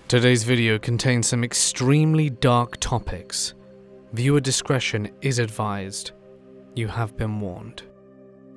Today's video contains some extremely dark topics. Viewer discretion is advised. You have been warned.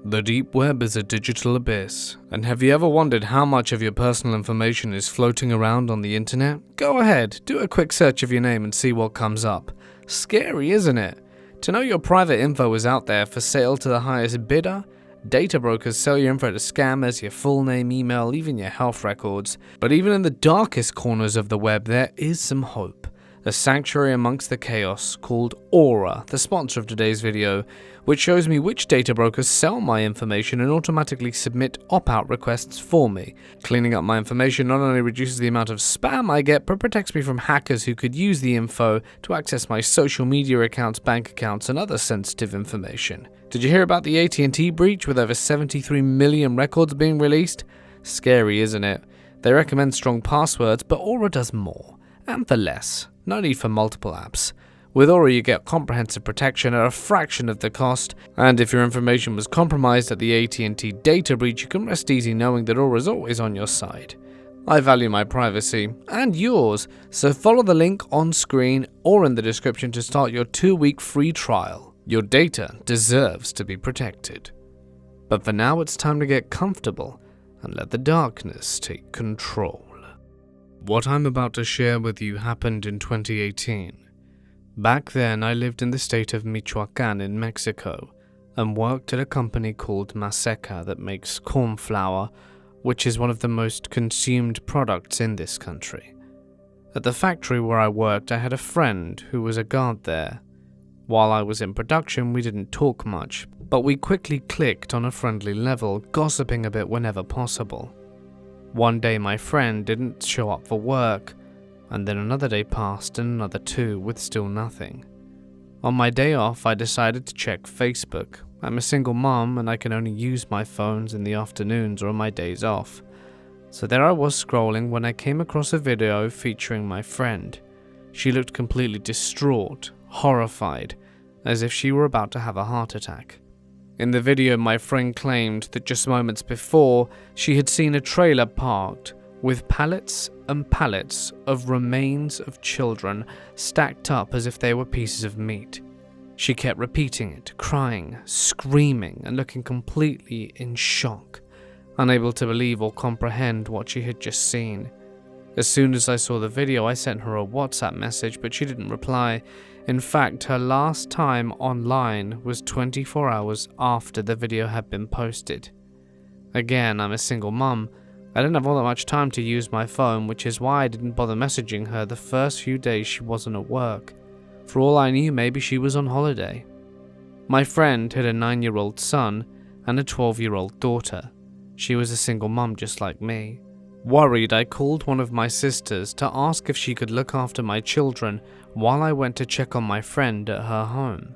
The deep web is a digital abyss, and have you ever wondered how much of your personal information is floating around on the internet? Go ahead, do a quick search of your name and see what comes up. Scary, isn't it? To know your private info is out there for sale to the highest bidder? Data brokers sell your info to scammers, your full name, email, even your health records. But even in the darkest corners of the web, there is some hope. A sanctuary amongst the chaos called Aura, the sponsor of today's video, which shows me which data brokers sell my information and automatically submit opt-out requests for me. Cleaning up my information not only reduces the amount of spam I get, but protects me from hackers who could use the info to access my social media accounts, bank accounts, and other sensitive information. Did you hear about the AT&T breach with over 73 million records being released? Scary, isn't it? They recommend strong passwords, but Aura does more, and for less. No need for multiple apps. With Aura you get comprehensive protection at a fraction of the cost, and if your information was compromised at the AT&T data breach, you can rest easy knowing that Aura is always on your side. I value my privacy, and yours, so follow the link on screen or in the description to start your 2-week free trial. Your data deserves to be protected. But for now it's time to get comfortable and let the darkness take control. What I'm about to share with you happened in 2018. Back then I lived in the state of Michoacán in Mexico and worked at a company called Maseca that makes corn flour, which is one of the most consumed products in this country. At the factory where I worked I had a friend who was a guard there. While I was in production we didn't talk much, but we quickly clicked on a friendly level, gossiping a bit whenever possible. One day my friend didn't show up for work, and then another day passed and another 2 with still nothing. On my day off I decided to check Facebook. I'm a single mom and I can only use my phones in the afternoons or on my days off. So there I was scrolling when I came across a video featuring my friend. She looked completely distraught, horrified, as if she were about to have a heart attack. In the video, my friend claimed that just moments before, she had seen a trailer parked with pallets and pallets of remains of children stacked up as if they were pieces of meat. She kept repeating it, crying, screaming, and looking completely in shock, unable to believe or comprehend what she had just seen. As soon as I saw the video, I sent her a WhatsApp message, but she didn't reply. In fact, her last time online was 24 hours after the video had been posted. Again, I'm a single mum. I didn't have all that much time to use my phone, which is why I didn't bother messaging her the first few days she wasn't at work. For all I knew, maybe she was on holiday. My friend had a 9-year-old son and a 12-year-old daughter. She was a single mum just like me. Worried, I called one of my sisters to ask if she could look after my children while I went to check on my friend at her home.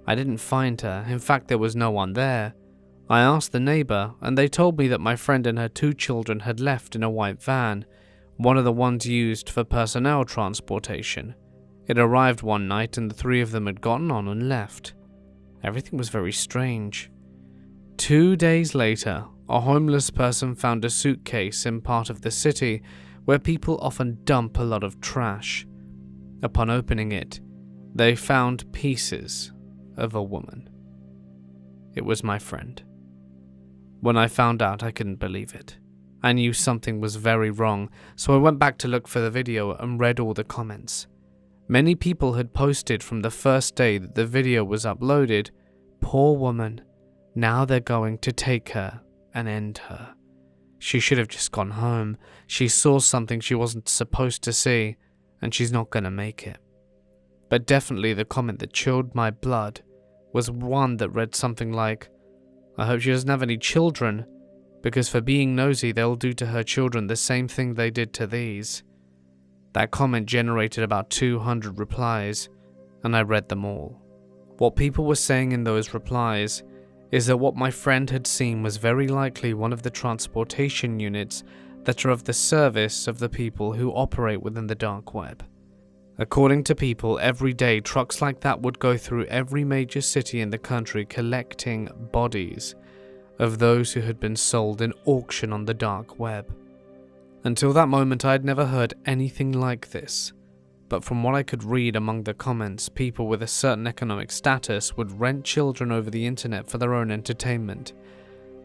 I didn't find her, in fact there was no one there. I asked the neighbor and they told me that my friend and her 2 children had left in a white van, one of the ones used for personnel transportation. It arrived one night and the 3 of them had gotten on and left. Everything was very strange. 2 days later, a homeless person found a suitcase in part of the city where people often dump a lot of trash. Upon opening it, they found pieces of a woman. It was my friend. When I found out, I couldn't believe it. I knew something was very wrong, so I went back to look for the video and read all the comments. Many people had posted from the first day that the video was uploaded, "Poor woman, now they're going to take her and end her. She should have just gone home. She saw something she wasn't supposed to see, and she's not gonna make it." But definitely the comment that chilled my blood was one that read something like, "I hope she doesn't have any children, because for being nosy they'll do to her children the same thing they did to these." That comment generated about 200 replies, and I read them all. What people were saying in those replies is that what my friend had seen was very likely one of the transportation units that are of the service of the people who operate within the dark web. According to people, every day trucks like that would go through every major city in the country collecting bodies of those who had been sold in auction on the dark web. Until that moment, I had never heard anything like this. But from what I could read among the comments, people with a certain economic status would rent children over the internet for their own entertainment.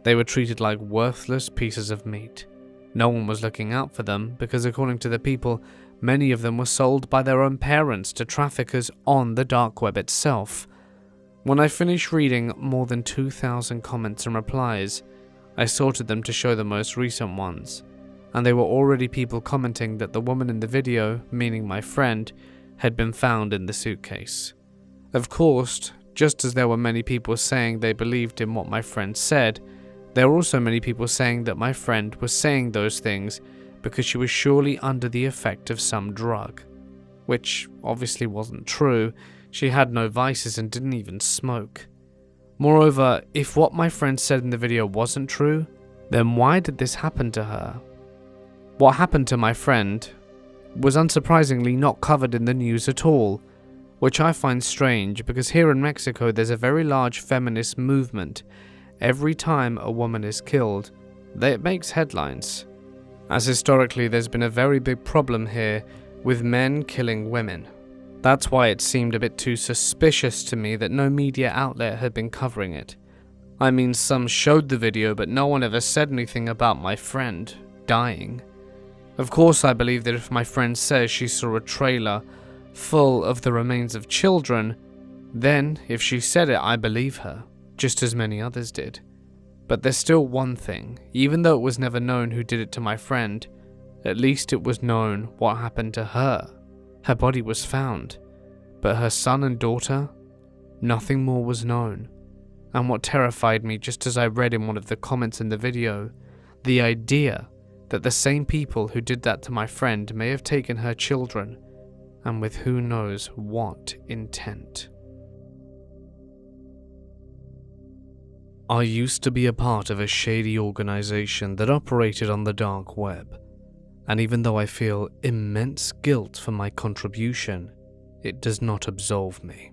They were treated like worthless pieces of meat. No one was looking out for them because, according to the people, many of them were sold by their own parents to traffickers on the dark web itself. When I finished reading more than 2,000 comments and replies, I sorted them to show the most recent ones, and they were already people commenting that the woman in the video, meaning my friend, had been found in the suitcase. Of course, just as there were many people saying they believed in what my friend said, there were also many people saying that my friend was saying those things because she was surely under the effect of some drug, which obviously wasn't true. She had no vices and didn't even smoke. Moreover, if what my friend said in the video wasn't true, then why did this happen to her? What happened to my friend was unsurprisingly not covered in the news at all, which I find strange because here in Mexico there's a very large feminist movement. Every time a woman is killed, it makes headlines, as historically there's been a very big problem here with men killing women. That's why it seemed a bit too suspicious to me that no media outlet had been covering it. I mean, some showed the video, but no one ever said anything about my friend dying. Of course, I believe that if my friend says she saw a trailer full of the remains of children, then if she said it, I believe her, just as many others did. But there's still one thing: even though it was never known who did it to my friend, at least it was known what happened to her. Her body was found, but her son and daughter, nothing more was known. And what terrified me, just as I read in one of the comments in the video, the idea that the same people who did that to my friend may have taken her children, and with who knows what intent. I used to be a part of a shady organization that operated on the dark web, and even though I feel immense guilt for my contribution, it does not absolve me.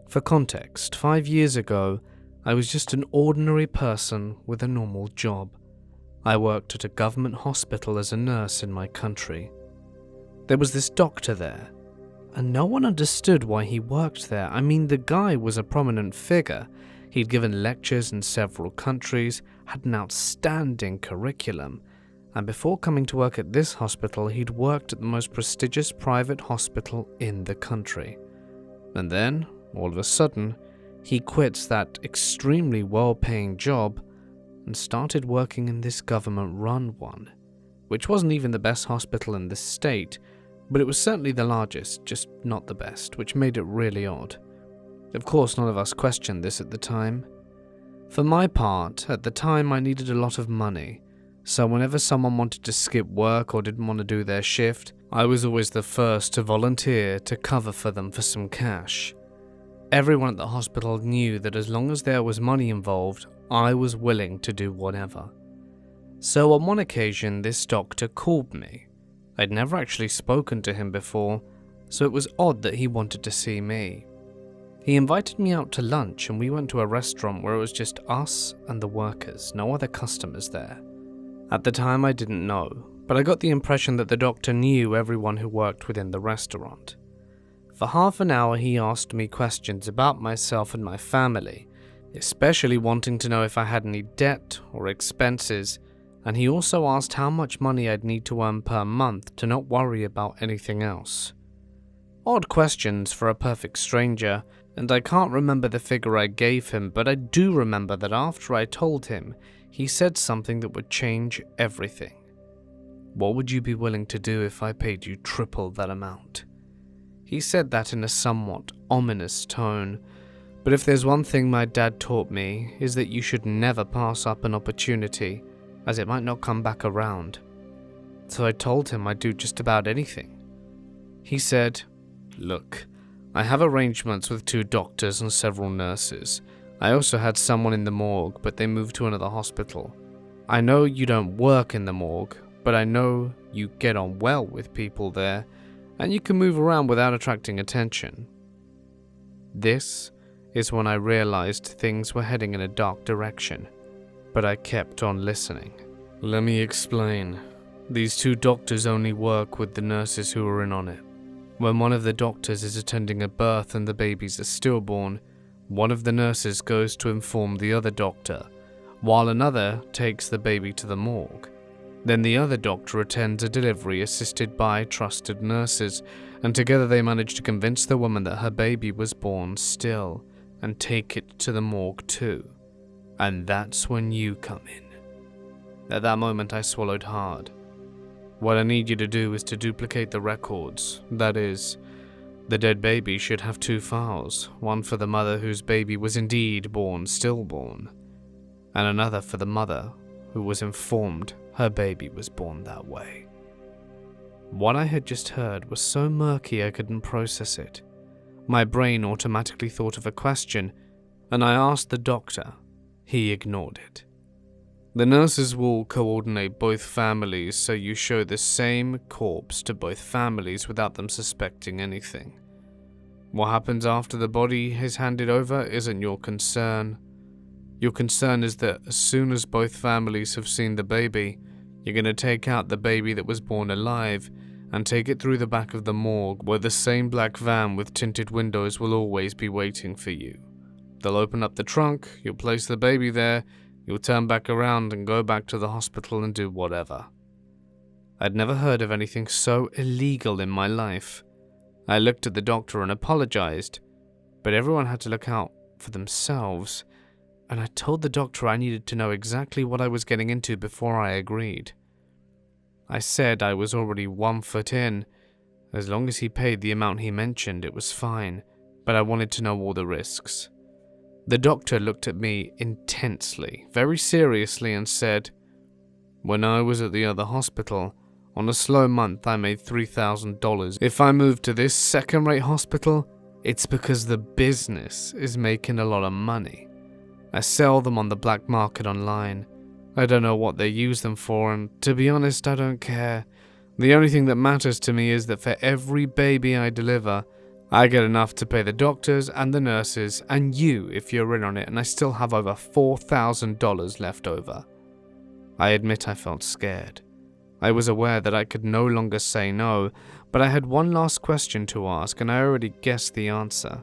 For context, 5 years ago, I was just an ordinary person with a normal job. I worked at a government hospital as a nurse in my country. There was this doctor there, and no one understood why he worked there. I mean, the guy was a prominent figure. He'd given lectures in several countries, had an outstanding curriculum, and before coming to work at this hospital, he'd worked at the most prestigious private hospital in the country. And then, all of a sudden, he quits that extremely well-paying job and started working in this government-run one, which wasn't even the best hospital in the state, but it was certainly the largest, just not the best, which made it really odd. Of course, none of us questioned this at the time. For my part, at the time I needed a lot of money, so whenever someone wanted to skip work or didn't want to do their shift, I was always the first to volunteer to cover for them for some cash. Everyone at the hospital knew that as long as there was money involved, I was willing to do whatever. So on one occasion, this doctor called me. I'd never actually spoken to him before, so it was odd that he wanted to see me. He invited me out to lunch and we went to a restaurant where it was just us and the workers, no other customers there. At the time I didn't know, but I got the impression that the doctor knew everyone who worked within the restaurant. For half an hour he asked me questions about myself and my family, especially wanting to know if I had any debt or expenses, and he also asked how much money I'd need to earn per month to not worry about anything else. Odd questions for a perfect stranger, and I can't remember the figure I gave him, but I do remember that after I told him, he said something that would change everything. What would you be willing to do if I paid you triple that amount? He said that in a somewhat ominous tone, but if there's one thing my dad taught me, is that you should never pass up an opportunity, as it might not come back around. So I told him I'd do just about anything. He said, "Look, I have arrangements with 2 doctors and several nurses. I also had someone in the morgue, but they moved to another hospital. I know you don't work in the morgue, but I know you get on well with people there, and you can move around without attracting attention." This is when I realized things were heading in a dark direction, but I kept on listening. Let me explain. These two doctors only work with the nurses who are in on it. When one of the doctors is attending a birth and the babies are stillborn, one of the nurses goes to inform the other doctor, while another takes the baby to the morgue. Then the other doctor attends a delivery assisted by trusted nurses, and together they manage to convince the woman that her baby was born still, and take it to the morgue too. And that's when you come in. At that moment I swallowed hard. What I need you to do is to duplicate the records. That is, the dead baby should have two files, one for the mother whose baby was indeed born stillborn, and another for the mother who was informed her baby was born that way. What I had just heard was so murky I couldn't process it. My brain automatically thought of a question, and I asked the doctor. He ignored it. The nurses will coordinate both families so you show the same corpse to both families without them suspecting anything. What happens after the body is handed over isn't your concern. Your concern is that as soon as both families have seen the baby, you're going to take out the baby that was born alive and take it through the back of the morgue where the same black van with tinted windows will always be waiting for you. They'll open up the trunk, you'll place the baby there, you'll turn back around and go back to the hospital and do whatever. I'd never heard of anything so illegal in my life. I looked at the doctor and apologized, but everyone had to look out for themselves, and I told the doctor I needed to know exactly what I was getting into before I agreed. I said I was already 1 foot in. As long as he paid the amount he mentioned, it was fine, but I wanted to know all the risks. The doctor looked at me intensely, very seriously, and said, "When I was at the other hospital, on a slow month I made $3,000. If I move to this second-rate hospital, it's because the business is making a lot of money. I sell them on the black market online. I don't know what they use them for, and to be honest, I don't care. The only thing that matters to me is that for every baby I deliver, I get enough to pay the doctors and the nurses and you if you're in on it, and I still have over $4,000 left over." I admit I felt scared. I was aware that I could no longer say no, but I had one last question to ask, and I already guessed the answer.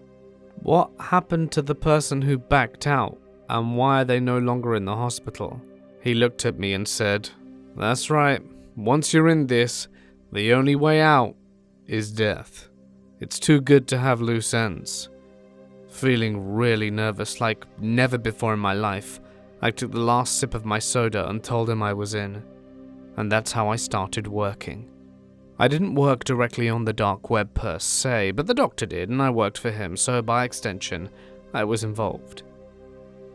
What happened to the person who backed out, and why are they no longer in the hospital? He looked at me and said, "That's right. Once you're in this, the only way out is death. It's too good to have loose ends." Feeling really nervous like never before in my life, I took the last sip of my soda and told him I was in. And that's how I started working. I didn't work directly on the dark web per se, but the doctor did, and I worked for him, so by extension, I was involved.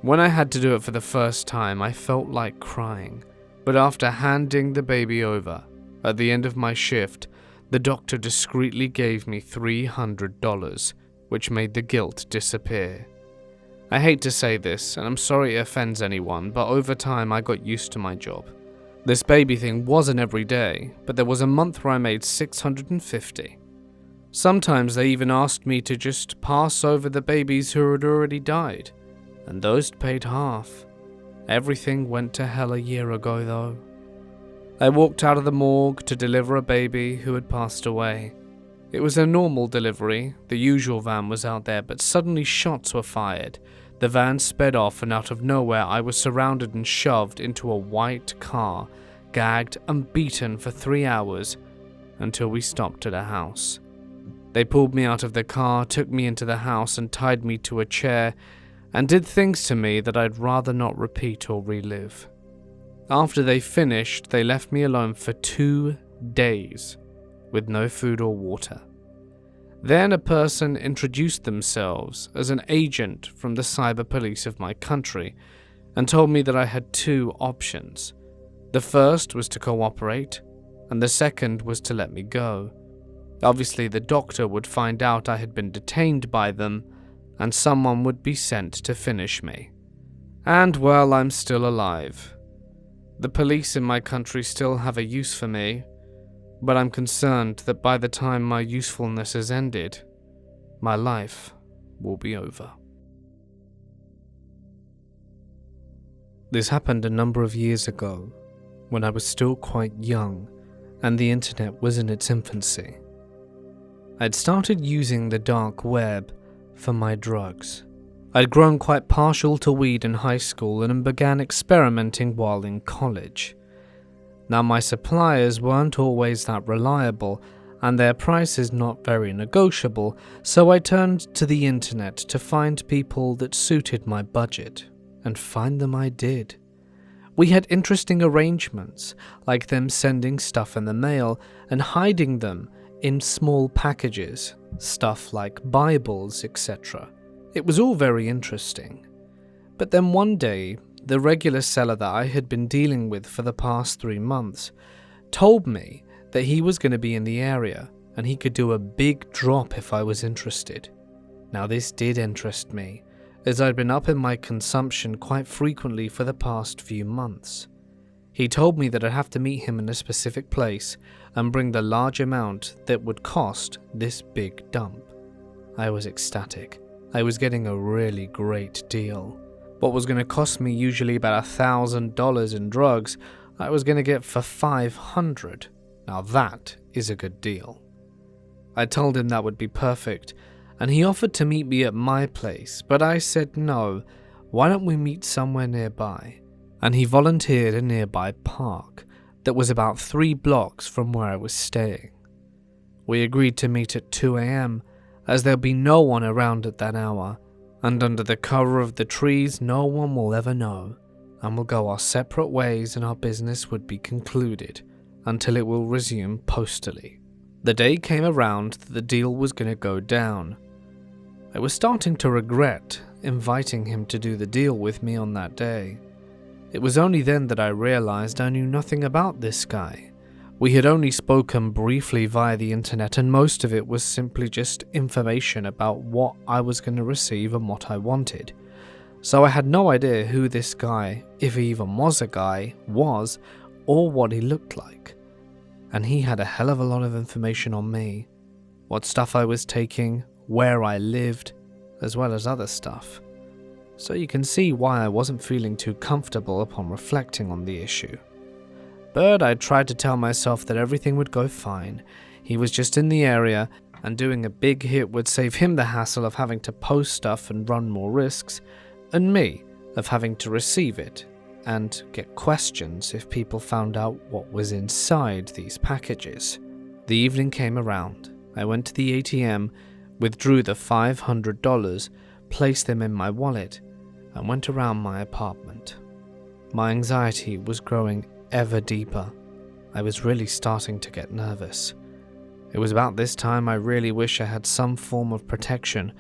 When I had to do it for the first time, I felt like crying, but after handing the baby over, at the end of my shift, the doctor discreetly gave me $300, which made the guilt disappear. I hate to say this, and I'm sorry it offends anyone, but over time I got used to my job. This baby thing wasn't every day, but there was a month where I made $650. Sometimes they even asked me to just pass over the babies who had already died, and those paid half. Everything went to hell a year ago though. I walked out of the morgue to deliver a baby who had passed away. It was a normal delivery, the usual van was out there, but suddenly shots were fired. The van sped off, and out of nowhere I was surrounded and shoved into a white car, gagged and beaten for 3 hours, until we stopped at a house. They pulled me out of the car, took me into the house and tied me to a chair, and did things to me that I'd rather not repeat or relive. After they finished, they left me alone for 2 days, with no food or water. Then a person introduced themselves as an agent from the cyber police of my country, and told me that I had 2 options. The first was to cooperate, and the second was to let me go. Obviously, the doctor would find out I had been detained by them, and someone would be sent to finish me. And well, I'm still alive. The police in my country still have a use for me, but I'm concerned that by the time my usefulness has ended, my life will be over. This happened a number of years ago, when I was still quite young, and the internet was in its infancy. I'd started using the dark web for my drugs. I'd grown quite partial to weed in high school and began experimenting while in college. Now, my suppliers weren't always that reliable, and their prices not very negotiable, so I turned to the internet to find people that suited my budget, and find them I did. We had interesting arrangements, like them sending stuff in the mail and hiding them in small packages, stuff like Bibles, etc. It was all very interesting. But then one day, the regular seller that I had been dealing with for the past 3 months told me that he was going to be in the area and he could do a big drop if I was interested. Now, this did interest me, as I'd been up in my consumption quite frequently for the past few months. He told me that I'd have to meet him in a specific place and bring the large amount that would cost this big dump. I was ecstatic. I was getting a really great deal. What was going to cost me usually about $1,000 in drugs, I was going to get for $500. Now that is a good deal. I told him that would be perfect, and he offered to meet me at my place, but I said no, why don't we meet somewhere nearby? And he volunteered a nearby park that was about 3 blocks from where I was staying. We agreed to meet at 2 a.m, as there'll be no one around at that hour, and under the cover of the trees no one will ever know, and we'll go our separate ways and our business would be concluded until it will resume postally. The day came around that the deal was going to go down. I was starting to regret inviting him to do the deal with me on that day. It was only then that I realized I knew nothing about this guy. We had only spoken briefly via the internet, and most of it was simply just information about what I was going to receive and what I wanted. So I had no idea who this guy, if he even was a guy, was, or what he looked like. And he had a hell of a lot of information on me. What stuff I was taking, where I lived, as well as other stuff. So you can see why I wasn't feeling too comfortable upon reflecting on the issue. But I tried to tell myself that everything would go fine. He was just in the area, and doing a big hit would save him the hassle of having to post stuff and run more risks, and me of having to receive it and get questions if people found out what was inside these packages. The evening came around. I went to the ATM, withdrew the $500, placed them in my wallet, and went around my apartment. My anxiety was growing ever deeper. I was really starting to get nervous. It was about this time I really wish I had some form of protection,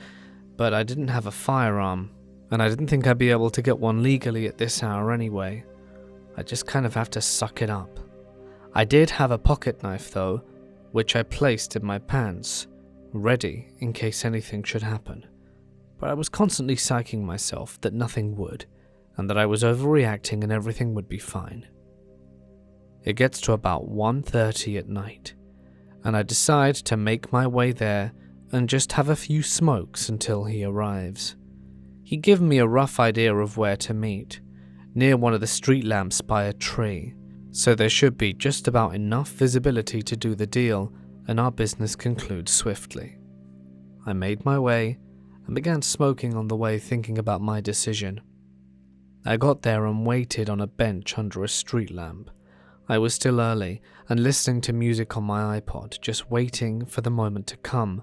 but I didn't have a firearm, and I didn't think I'd be able to get one legally at this hour anyway. I just kind of have to suck it up. I did have a pocket knife though, which I placed in my pants, ready in case anything should happen. But I was constantly psyching myself that nothing would, and that I was overreacting and everything would be fine. It gets to about 1:30 at night, and I decide to make my way there and just have a few smokes until he arrives. He gave me a rough idea of where to meet, near one of the street lamps by a tree, so there should be just about enough visibility to do the deal and our business concludes swiftly. I made my way and began smoking on the way, thinking about my decision. I got there and waited on a bench under a street lamp. I was still early and listening to music on my iPod, just waiting for the moment to come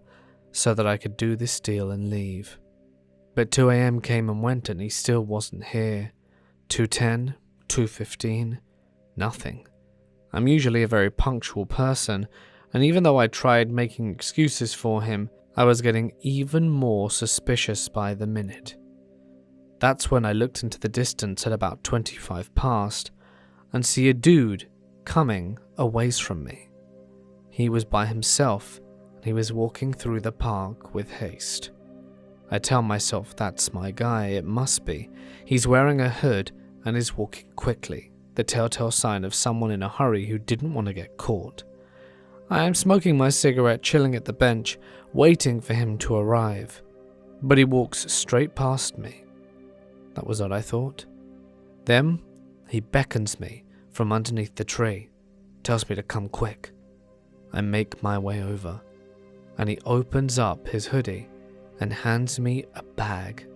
so that I could do this deal and leave. But 2 a.m. came and went and he still wasn't here. 2:10, 2:15, nothing. I'm usually a very punctual person, and even though I tried making excuses for him, I was getting even more suspicious by the minute. That's when I looked into the distance at about 25 past and see a dude coming a ways from me. He was by himself and he was walking through the park with haste. I tell myself that's my guy, it must be. He's wearing a hood and is walking quickly, the telltale sign of someone in a hurry who didn't want to get caught. I am smoking my cigarette, chilling at the bench, waiting for him to arrive. But he walks straight past me. That was what I thought. Then he beckons me from underneath the tree, tells me to come quick. I make my way over, and he opens up his hoodie and hands me a bag.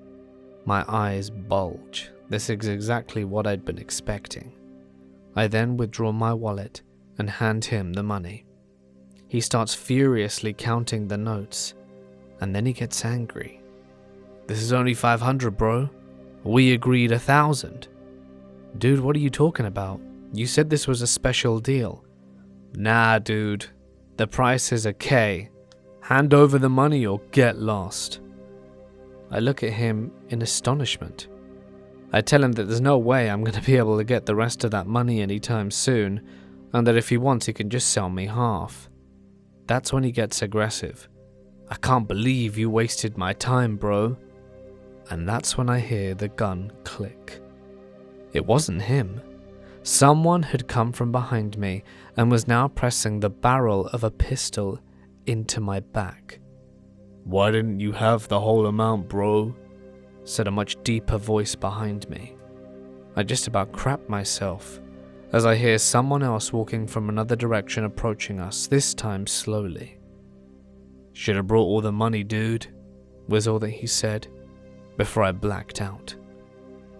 My eyes bulge. This is exactly what I'd been expecting. I then withdraw my wallet and hand him the money. He starts furiously counting the notes, and then he gets angry. "This is only 500, bro. We agreed 1,000. "Dude, what are you talking about? You said this was a special deal." "Nah, dude. The price is a K. Hand over the money or get lost." I look at him in astonishment. I tell him that there's no way I'm going to be able to get the rest of that money anytime soon, and that if he wants he can just sell me half. That's when he gets aggressive. "I can't believe you wasted my time, bro." And that's when I hear the gun click. It wasn't him. Someone had come from behind me and was now pressing the barrel of a pistol into my back. "Why didn't you have the whole amount, bro?" said a much deeper voice behind me. I just about crapped myself as I hear someone else walking from another direction approaching us, this time slowly. "Should have brought all the money, dude," was all that he said, before I blacked out.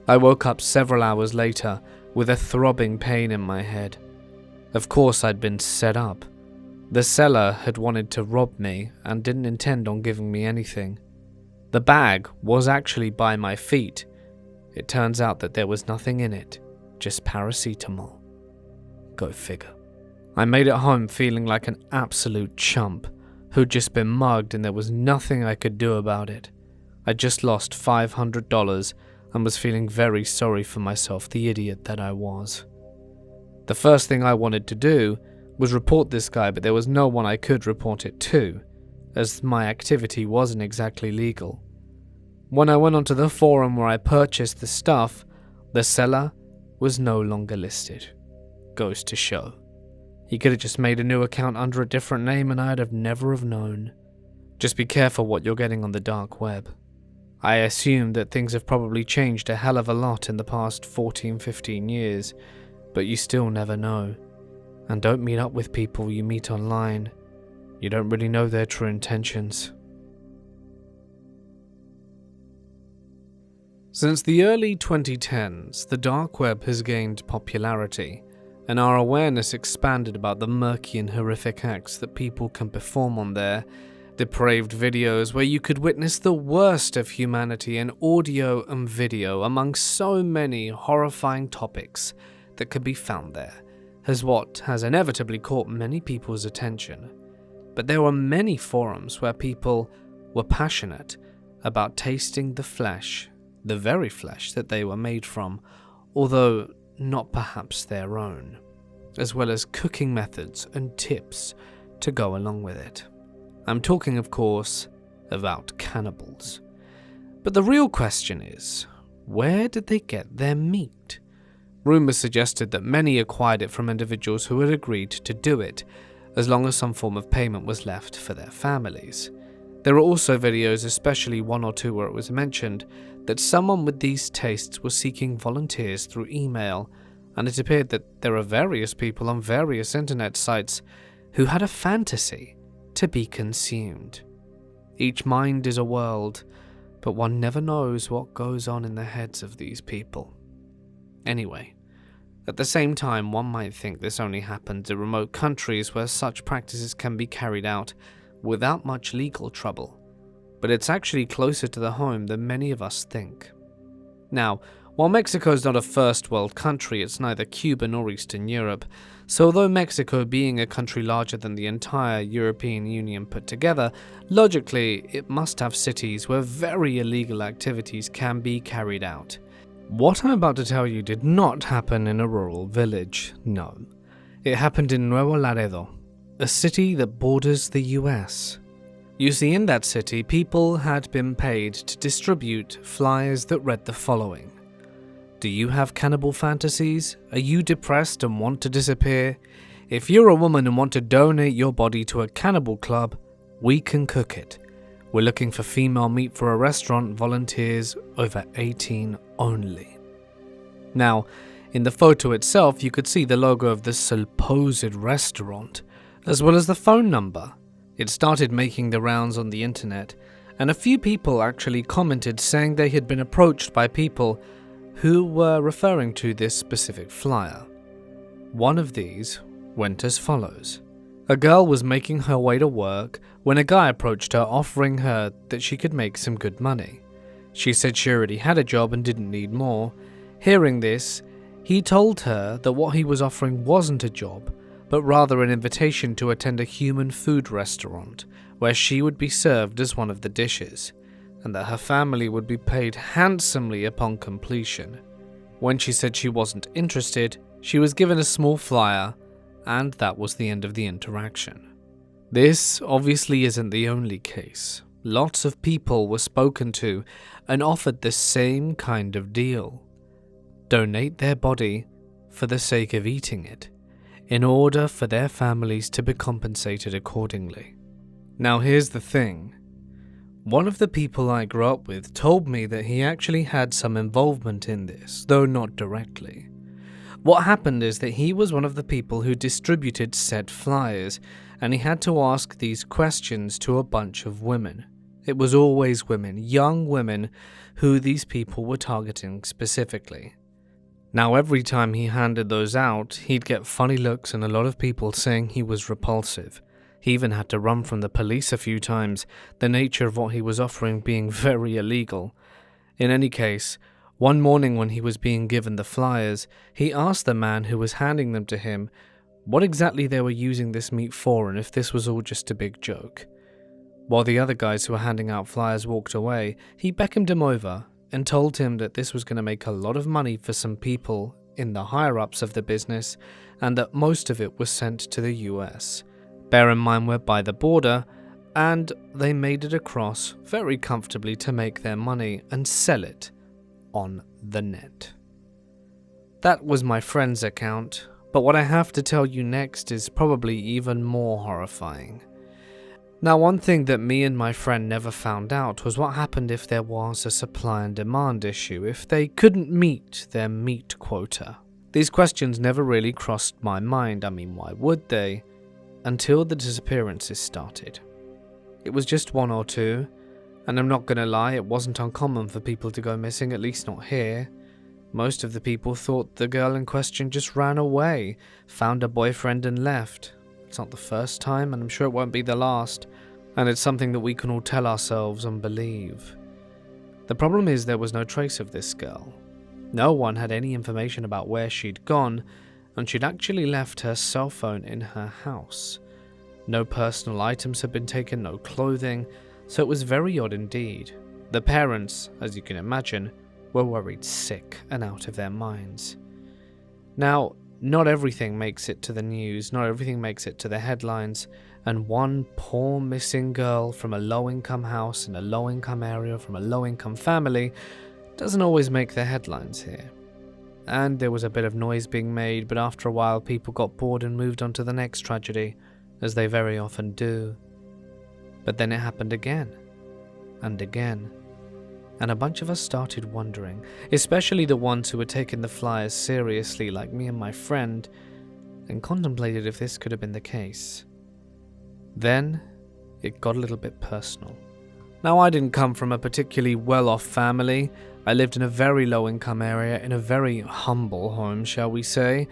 I woke up several hours later with a throbbing pain in my head. Of course I'd been set up. The seller had wanted to rob me and didn't intend on giving me anything. The bag was actually by my feet. It turns out that there was nothing in it, just paracetamol. Go figure. I made it home feeling like an absolute chump who'd just been mugged and there was nothing I could do about it. I just lost $500 and was feeling very sorry for myself, the idiot that I was. The first thing I wanted to do was report this guy, but there was no one I could report it to, as my activity wasn't exactly legal. When I went onto the forum where I purchased the stuff, the seller was no longer listed. Goes to show. He could have just made a new account under a different name and I'd have never have known. Just be careful what you're getting on the dark web. I assume that things have probably changed a hell of a lot in the past 14-15 years, but you still never know. And don't meet up with people you meet online. You don't really know their true intentions. Since the early 2010s, the dark web has gained popularity, and our awareness expanded about the murky and horrific acts that people can perform on there. Depraved videos where you could witness the worst of humanity in audio and video among so many horrifying topics that could be found there, is what has inevitably caught many people's attention. But there were many forums where people were passionate about tasting the flesh, the very flesh that they were made from, although not perhaps their own, as well as cooking methods and tips to go along with it. I'm talking, of course, about cannibals. But the real question is, where did they get their meat? Rumors suggested that many acquired it from individuals who had agreed to do it, as long as some form of payment was left for their families. There were also videos, especially one or two where it was mentioned, that someone with these tastes was seeking volunteers through email, and it appeared that there are various people on various internet sites who had a fantasy to be consumed. Each mind is a world, but one never knows what goes on in the heads of these people. Anyway, at the same time, one might think this only happens in remote countries where such practices can be carried out without much legal trouble, but it's actually closer to the home than many of us think. Now, while Mexico is not a first world country, it's neither Cuba nor Eastern Europe, so although Mexico being a country larger than the entire European Union put together, logically it must have cities where very illegal activities can be carried out. What I'm about to tell you did not happen in a rural village, no. It happened in Nuevo Laredo, a city that borders the US. You see, in that city, people had been paid to distribute flyers that read the following. Do you have cannibal fantasies? Are you depressed and want to disappear? If you're a woman and want to donate your body to a cannibal club, we can cook it. We're looking for female meat for a restaurant, volunteers over 18 only. Now, in the photo itself, you could see the logo of the supposed restaurant, as well as the phone number. It started making the rounds on the internet, and a few people actually commented saying they had been approached by people who were referring to this specific flyer. One of these went as follows. A girl was making her way to work when a guy approached her offering her that she could make some good money. She said she already had a job and didn't need more. Hearing this, he told her that what he was offering wasn't a job, but rather an invitation to attend a human food restaurant where she would be served as one of the dishes, and that her family would be paid handsomely upon completion. When she said she wasn't interested, she was given a small flyer, and that was the end of the interaction. This obviously isn't the only case. Lots of people were spoken to and offered the same kind of deal. Donate their body for the sake of eating it, in order for their families to be compensated accordingly. Now here's the thing. One of the people I grew up with told me that he actually had some involvement in this, though not directly. What happened is that he was one of the people who distributed said flyers, and he had to ask these questions to a bunch of women. It was always women, young women, who these people were targeting specifically. Now every time he handed those out, he'd get funny looks and a lot of people saying he was repulsive. He even had to run from the police a few times, the nature of what he was offering being very illegal. In any case, one morning when he was being given the flyers, he asked the man who was handing them to him what exactly they were using this meat for and if this was all just a big joke. While the other guys who were handing out flyers walked away, he beckoned him over and told him that this was going to make a lot of money for some people in the higher-ups of the business and that most of it was sent to the US. Bear in mind we're by the border, and they made it across very comfortably to make their money and sell it on the net. That was my friend's account, but what I have to tell you next is probably even more horrifying. Now, one thing that me and my friend never found out was what happened if there was a supply and demand issue, if they couldn't meet their meat quota. These questions never really crossed my mind. I mean, why would they? Until the disappearances started. It was just one or two, and I'm not gonna lie, it wasn't uncommon for people to go missing, at least not here. Most of the people thought the girl in question just ran away, found a boyfriend and left. It's not the first time, and I'm sure it won't be the last, and it's something that we can all tell ourselves and believe. The problem is there was no trace of this girl. No one had any information about where she'd gone, and she'd actually left her cell phone in her house. No personal items had been taken, no clothing, so it was very odd indeed. The parents, as you can imagine, were worried sick and out of their minds. Now, not everything makes it to the news, not everything makes it to the headlines, and one poor missing girl from a low-income house in a low-income area from a low-income family doesn't always make the headlines here. And there was a bit of noise being made, but after a while people got bored and moved on to the next tragedy, as they very often do. But then it happened again, and again. And a bunch of us started wondering, especially the ones who were taking the flyers seriously like me and my friend, and contemplated if this could have been the case. Then, it got a little bit personal. Now, I didn't come from a particularly well-off family. I lived in a very low-income area, in a very humble home, shall we say,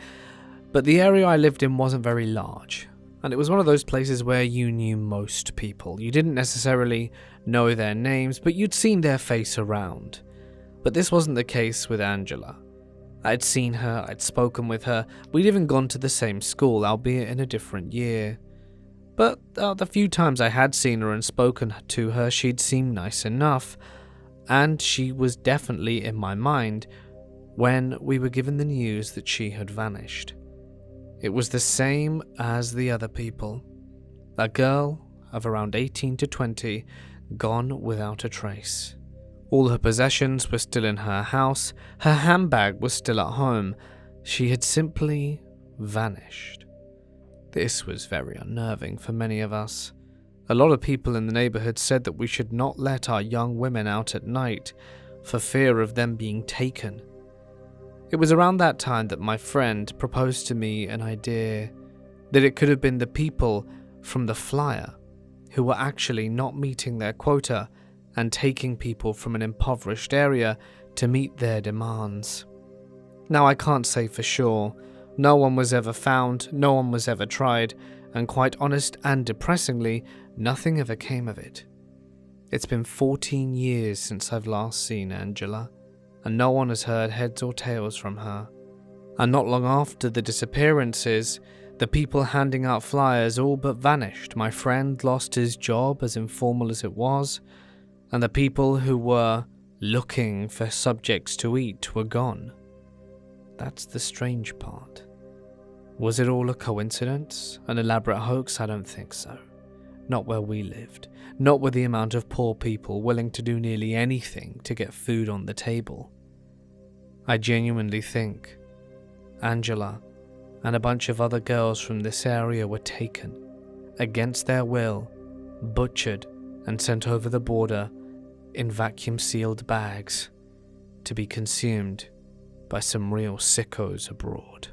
but the area I lived in wasn't very large. And it was one of those places where you knew most people. You didn't necessarily know their names, but you'd seen their face around. But this wasn't the case with Angela. I'd seen her, I'd spoken with her, we'd even gone to the same school, albeit in a different year. But the few times I had seen her and spoken to her, she'd seemed nice enough, and she was definitely in my mind when we were given the news that she had vanished. It was the same as the other people. A girl of around 18 to 20, gone without a trace. All her possessions were still in her house, her handbag was still at home. She had simply vanished. This was very unnerving for many of us. A lot of people in the neighborhood said that we should not let our young women out at night for fear of them being taken. It was around that time that my friend proposed to me an idea that it could have been the people from the flyer who were actually not meeting their quota and taking people from an impoverished area to meet their demands. Now, I can't say for sure. No one was ever found, no one was ever tried, and quite honest and depressingly, nothing ever came of it. It's been 14 years since I've last seen Angela, and no one has heard heads or tails from her. And not long after the disappearances, the people handing out flyers all but vanished. My friend lost his job, as informal as it was, and the people who were looking for subjects to eat were gone. That's the strange part. Was it all a coincidence? An elaborate hoax? I don't think so. Not where we lived. Not with the amount of poor people willing to do nearly anything to get food on the table. I genuinely think Angela and a bunch of other girls from this area were taken, against their will, butchered and sent over the border in vacuum-sealed bags to be consumed by some real sickos abroad.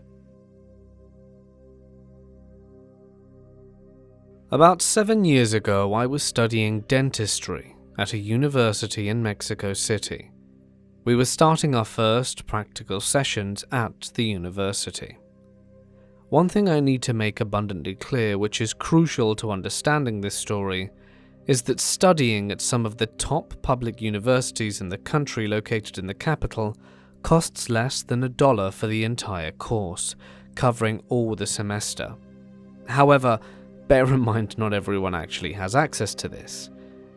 About 7 years ago, I was studying dentistry at a university in Mexico City. We were starting our first practical sessions at the university. One thing I need to make abundantly clear, which is crucial to understanding this story, is that studying at some of the top public universities in the country located in the capital costs less than $1 for the entire course, covering all the semester. However, bear in mind not everyone actually has access to this.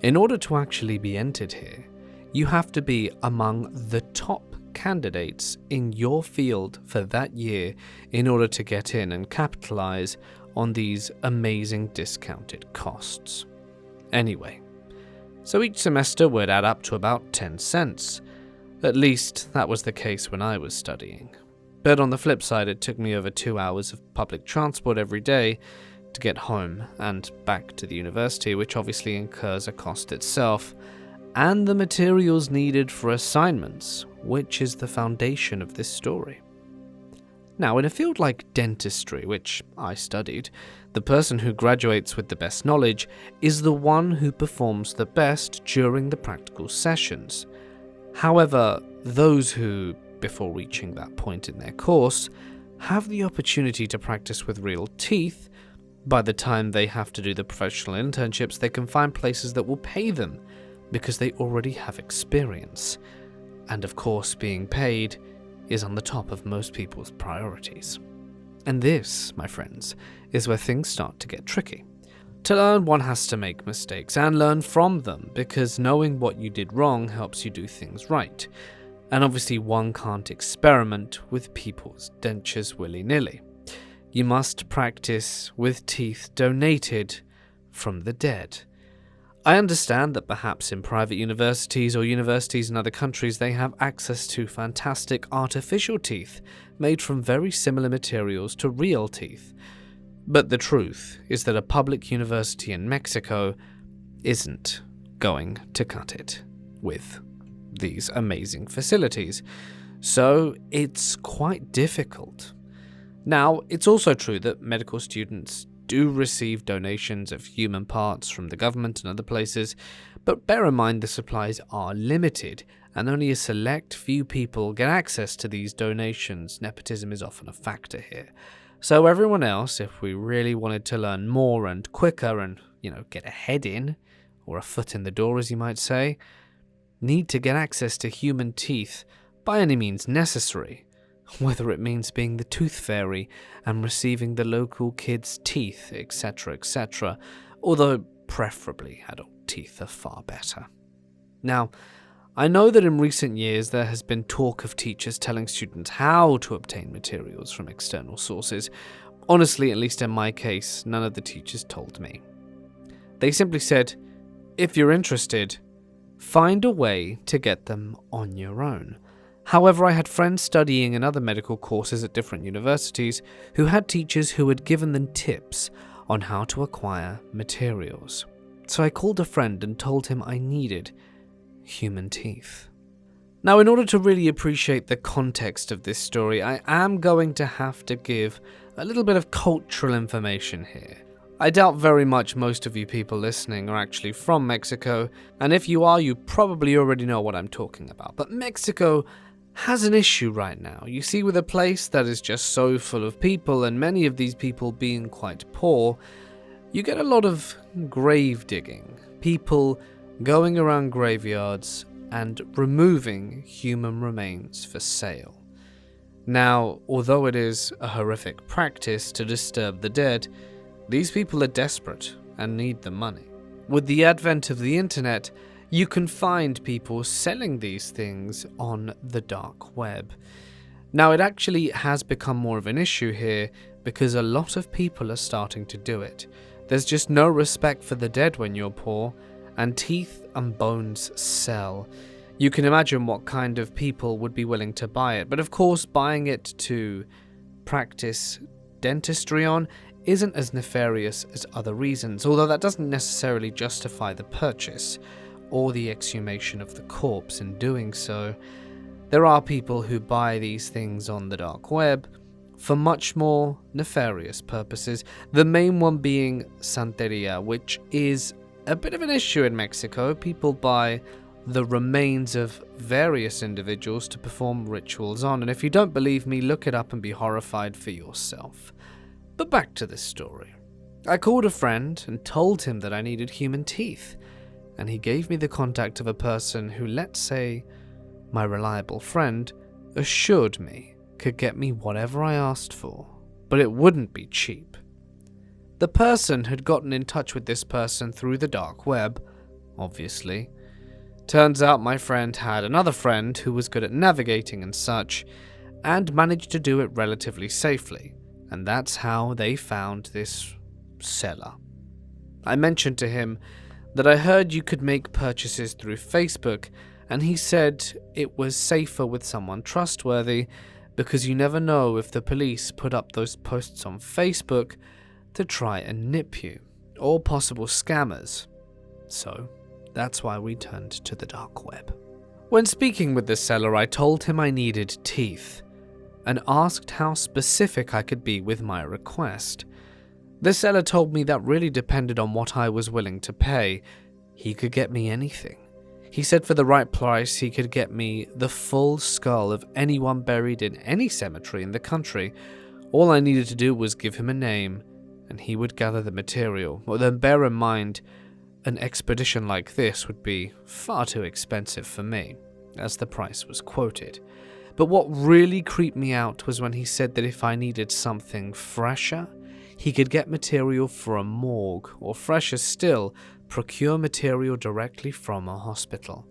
In order to actually be entered here, you have to be among the top candidates in your field for that year in order to get in and capitalize on these amazing discounted costs. Anyway, so each semester would add up to about 10 cents. At least that was the case when I was studying. But on the flip side, it took me over 2 hours of public transport every day to get home and back to the university, which obviously incurs a cost itself, and the materials needed for assignments, which is the foundation of this story. Now, in a field like dentistry, which I studied, the person who graduates with the best knowledge is the one who performs the best during the practical sessions. However, those who, before reaching that point in their course, have the opportunity to practice with real teeth, by the time they have to do the professional internships, they can find places that will pay them because they already have experience. And of course, being paid is on the top of most people's priorities. And this, my friends, is where things start to get tricky. To learn, one has to make mistakes and learn from them, because knowing what you did wrong helps you do things right. And obviously one can't experiment with people's dentures willy-nilly. You must practice with teeth donated from the dead. I understand that perhaps in private universities or universities in other countries they have access to fantastic artificial teeth made from very similar materials to real teeth. But the truth is that a public university in Mexico isn't going to cut it with these amazing facilities. So it's quite difficult. Now, it's also true that medical students do receive donations of human parts from the government and other places, but bear in mind the supplies are limited and only a select few people get access to these donations. Nepotism is often a factor here. So everyone else, if we really wanted to learn more and quicker and, get a head in, or a foot in the door as you might say, need to get access to human teeth by any means necessary. Whether it means being the tooth fairy and receiving the local kid's teeth, etc., etc., although preferably adult teeth are far better. Now, I know that in recent years there has been talk of teachers telling students how to obtain materials from external sources. Honestly, at least in my case, none of the teachers told me. They simply said, if you're interested, find a way to get them on your own. However, I had friends studying in other medical courses at different universities who had teachers who had given them tips on how to acquire materials. So I called a friend and told him I needed human teeth. Now, in order to really appreciate the context of this story, I am going to have to give a little bit of cultural information here. I doubt very much most of you people listening are actually from Mexico, and if you are, you probably already know what I'm talking about. But Mexico has an issue right now. You see, with a place that is just so full of people, and many of these people being quite poor, you get a lot of grave digging. People going around graveyards and removing human remains for sale. Now, although it is a horrific practice to disturb the dead, these people are desperate and need the money. With the advent of the internet, you can find people selling these things on the dark web. Now, it actually has become more of an issue here because a lot of people are starting to do it. There's just no respect for the dead when you're poor, and teeth and bones sell. You can imagine what kind of people would be willing to buy it, but of course buying it to practice dentistry on isn't as nefarious as other reasons, although that doesn't necessarily justify the purchase or the exhumation of the corpse in doing so. There are people who buy these things on the dark web for much more nefarious purposes, the main one being Santeria, which is a bit of an issue in Mexico. People buy the remains of various individuals to perform rituals on, and if you don't believe me, look it up and be horrified for yourself. But back to this story. I called a friend and told him that I needed human teeth, and he gave me the contact of a person who, let's say, my reliable friend, assured me could get me whatever I asked for, but it wouldn't be cheap. The person had gotten in touch with this person through the dark web, obviously. Turns out my friend had another friend who was good at navigating and such, and managed to do it relatively safely, and that's how they found this seller. I mentioned to him that I heard you could make purchases through Facebook, and he said it was safer with someone trustworthy because you never know if the police put up those posts on Facebook to try and nip you, or possible scammers. So that's why we turned to the dark web. When speaking with the seller, I told him I needed teeth, and asked how specific I could be with my request. The seller told me that really depended on what I was willing to pay. He could get me anything. He said for the right price he could get me the full skull of anyone buried in any cemetery in the country. All I needed to do was give him a name, and he would gather the material. Well, then bear in mind, an expedition like this would be far too expensive for me, as the price was quoted. But what really creeped me out was when he said that if I needed something fresher, he could get material for a morgue, or fresher still, procure material directly from a hospital.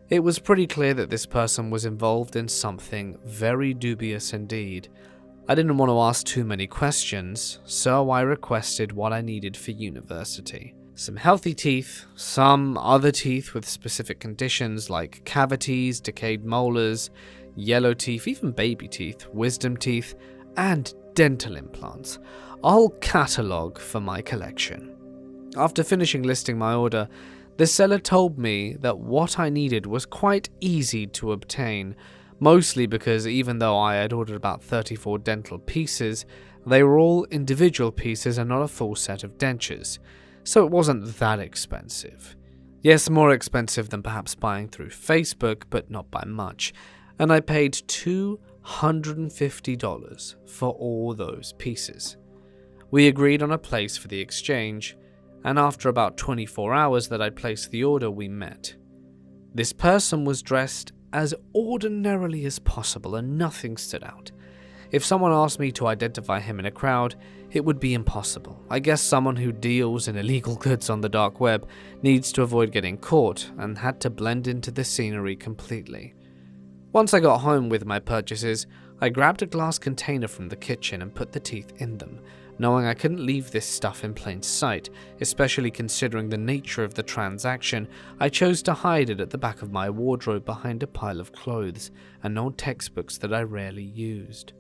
It was pretty clear that this person was involved in something very dubious indeed. I didn't want to ask too many questions, so I requested what I needed for university. Some healthy teeth, some other teeth with specific conditions like cavities, decayed molars, yellow teeth, even baby teeth, wisdom teeth, and dental implants. A whole catalogue for my collection. After finishing listing my order, the seller told me that what I needed was quite easy to obtain, mostly because even though I had ordered about 34 dental pieces, they were all individual pieces and not a full set of dentures, so it wasn't that expensive. Yes, more expensive than perhaps buying through Facebook, but not by much, and I paid $250 for all those pieces. We agreed on a place for the exchange, and after about 24 hours that I'd placed the order, we met. This person was dressed as ordinarily as possible, and nothing stood out. If someone asked me to identify him in a crowd, it would be impossible. I guess someone who deals in illegal goods on the dark web needs to avoid getting caught, and had to blend into the scenery completely. Once I got home with my purchases, I grabbed a glass container from the kitchen and put the teeth in them, knowing I couldn't leave this stuff in plain sight, especially considering the nature of the transaction. I chose to hide it at the back of my wardrobe behind a pile of clothes and old textbooks that I rarely used.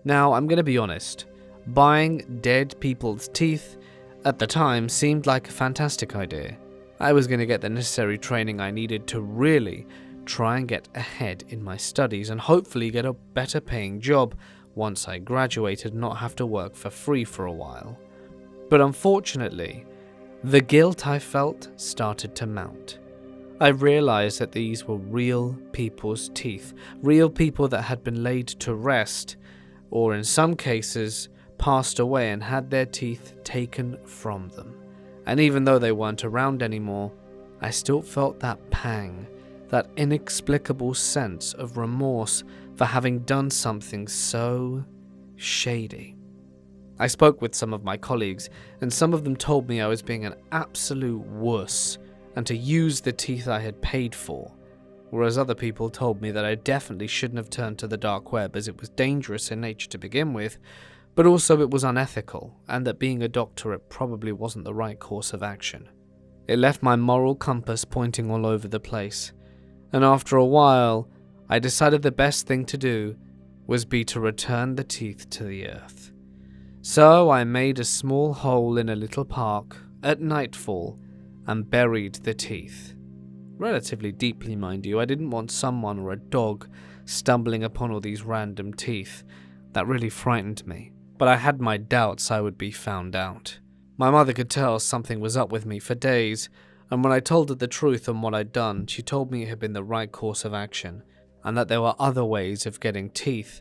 Now, I'm going to be honest, buying dead people's teeth at the time seemed like a fantastic idea. I was going to get the necessary training I needed to really try and get ahead in my studies and hopefully get a better paying job once I graduated and not have to work for free for a while. But unfortunately, the guilt I felt started to mount. I realized that these were real people's teeth, real people that had been laid to rest, or in some cases, passed away and had their teeth taken from them. And even though they weren't around anymore, I still felt that pang, that inexplicable sense of remorse for having done something so shady. I spoke with some of my colleagues, and some of them told me I was being an absolute wuss and to use the teeth I had paid for, whereas other people told me that I definitely shouldn't have turned to the dark web as it was dangerous in nature to begin with, but also it was unethical, and that being a doctor it probably wasn't the right course of action. It left my moral compass pointing all over the place, and after a while, I decided the best thing to do was to return the teeth to the earth. So I made a small hole in a little park at nightfall and buried the teeth. Relatively deeply, mind you. I didn't want someone or a dog stumbling upon all these random teeth. That really frightened me, but I had my doubts I would be found out. My mother could tell something was up with me for days, and when I told her the truth on what I'd done, she told me it had been the right course of action, and that there were other ways of getting teeth,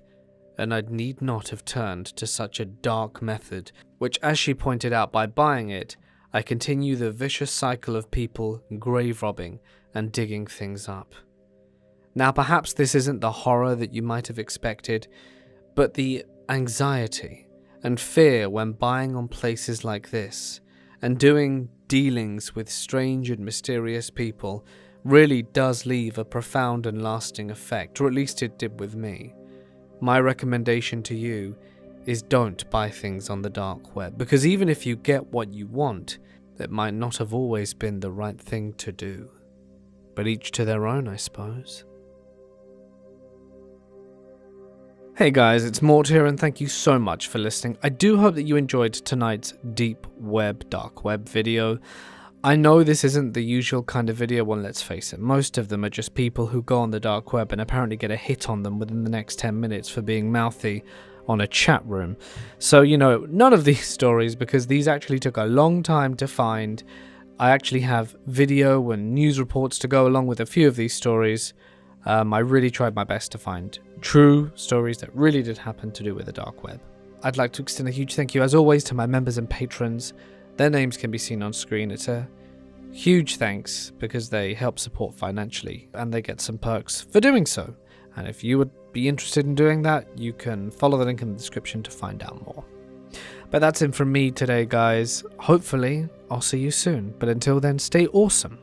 and I need not have turned to such a dark method, which, as she pointed out, by buying it, I continue the vicious cycle of people grave robbing and digging things up. Now perhaps this isn't the horror that you might have expected, but the anxiety and fear when buying on places like this, and doing dealings with strange and mysterious people, really does leave a profound and lasting effect, or at least it did with me. My recommendation to you is don't buy things on the dark web, because even if you get what you want, it might not have always been the right thing to do. But each to their own, I suppose. Hey guys, it's Mort here, and thank you so much for listening. I do hope that you enjoyed tonight's deep web, dark web video. I know this isn't the usual kind of video, well, let's face it, most of them are just people who go on the dark web and apparently get a hit on them within the next 10 minutes for being mouthy on a chat room. So, none of these stories, because these actually took a long time to find. I actually have video and news reports to go along with a few of these stories. I really tried my best to find true stories that really did happen to do with the dark web. I'd like to extend a huge thank you, as always, to my members and patrons. Their names can be seen on screen. It's a huge thanks because they help support financially and they get some perks for doing so. And if you would be interested in doing that, you can follow the link in the description to find out more. But that's it from me today, guys. Hopefully, I'll see you soon. But until then, stay awesome.